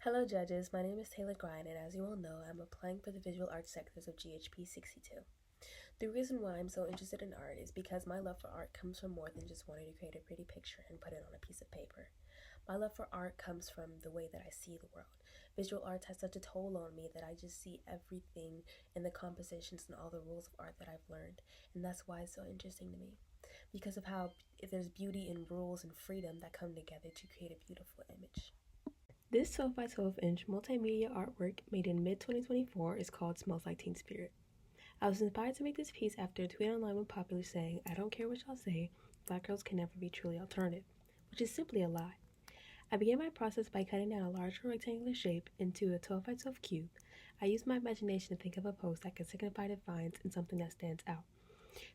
Hello judges, my name is Taylor Grine, and as you all know, I'm applying for the visual arts sectors of GHP 62. The reason why I'm so interested in art is because my love for art comes from more than just wanting to create a pretty picture and put it on a piece of paper. My love for art comes from the way that I see the world. Visual arts has such a toll on me that I just see everything in the compositions and all the rules of art that I've learned, and that's why it's so interesting to me. Because of how there's beauty in rules and freedom that come together to create a beautiful image. This 12 by 12 inch multimedia artwork made in mid-2024 is called Smells Like Teen Spirit. I was inspired to make this piece after a tweet online went popular saying, "I don't care what y'all say, black girls can never be truly alternative," which is simply a lie. I began my process by cutting down a larger rectangular shape into a 12 by 12 cube. I used my imagination to think of a post that could signify defiance and something that stands out.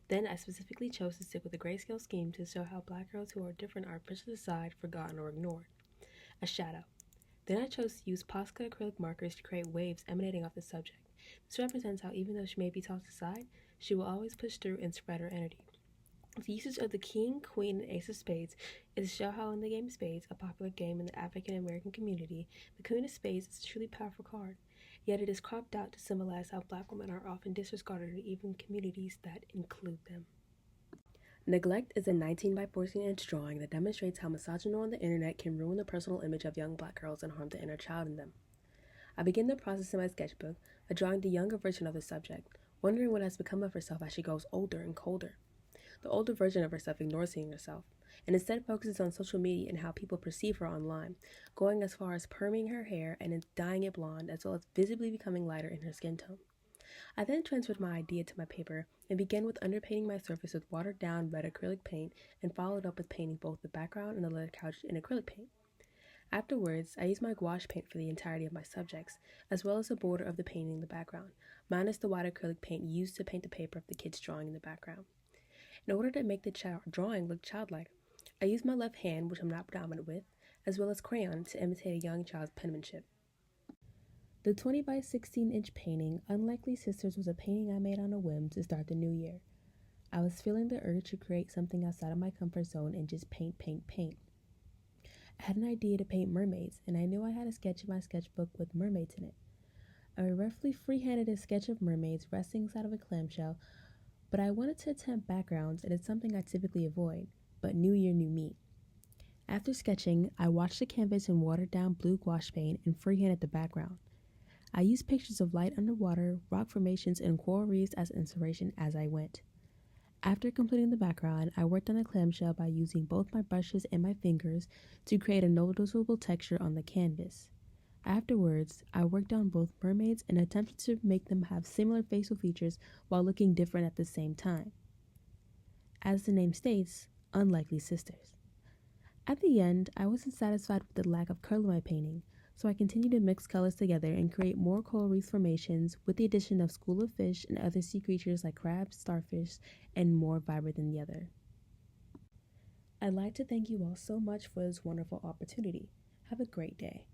Then I specifically chose to stick with a grayscale scheme to show how black girls who are different are pushed aside, forgotten, or ignored. A shadow. Then I chose to use Posca acrylic markers to create waves emanating off the subject. This represents how even though she may be tossed aside, she will always push through and spread her energy. The usage of the King, Queen, and Ace of Spades is to show how in the game of Spades, a popular game in the African American community, the Queen of Spades is a truly powerful card, yet it is cropped out to symbolize how black women are often disregarded in even communities that include them. Neglect is a 19 by 14 inch drawing that demonstrates how misogyny on the internet can ruin the personal image of young black girls and harm the inner child in them. I begin the process in my sketchbook by drawing the younger version of the subject, wondering what has become of herself as she grows older and colder. The older version of herself ignores seeing herself, and instead focuses on social media and how people perceive her online, going as far as perming her hair and dyeing it blonde, as well as visibly becoming lighter in her skin tone. I then transferred my idea to my paper and began with underpainting my surface with watered down red acrylic paint and followed up with painting both the background and the leather couch in acrylic paint. Afterwards, I used my gouache paint for the entirety of my subjects, as well as the border of the painting in the background, minus the white acrylic paint used to paint the paper of the kids drawing in the background. In order to make the drawing look childlike, I used my left hand, which I'm not dominant with, as well as crayon to imitate a young child's penmanship. The 20 by 16 inch painting, Unlikely Sisters, was a painting I made on a whim to start the new year. I was feeling the urge to create something outside of my comfort zone and just paint. I had an idea to paint mermaids, and I knew I had a sketch in my sketchbook with mermaids in it. I roughly freehanded a sketch of mermaids resting inside of a clamshell, but I wanted to attempt backgrounds, and it's something I typically avoid, but new year, new me. After sketching, I watched the canvas in watered down blue gouache paint and freehanded the background. I used pictures of light underwater, rock formations, and coral reefs as inspiration as I went. After completing the background, I worked on the clamshell by using both my brushes and my fingers to create a noticeable texture on the canvas. Afterwards, I worked on both mermaids and attempted to make them have similar facial features while looking different at the same time. As the name states, Unlikely Sisters. At the end, I wasn't satisfied with the lack of color in my painting, so I continued to mix colors together and create more coral reef formations with the addition of school of fish and other sea creatures like crabs, starfish, and more vibrant than the other. I'd like to thank you all so much for this wonderful opportunity. Have a great day.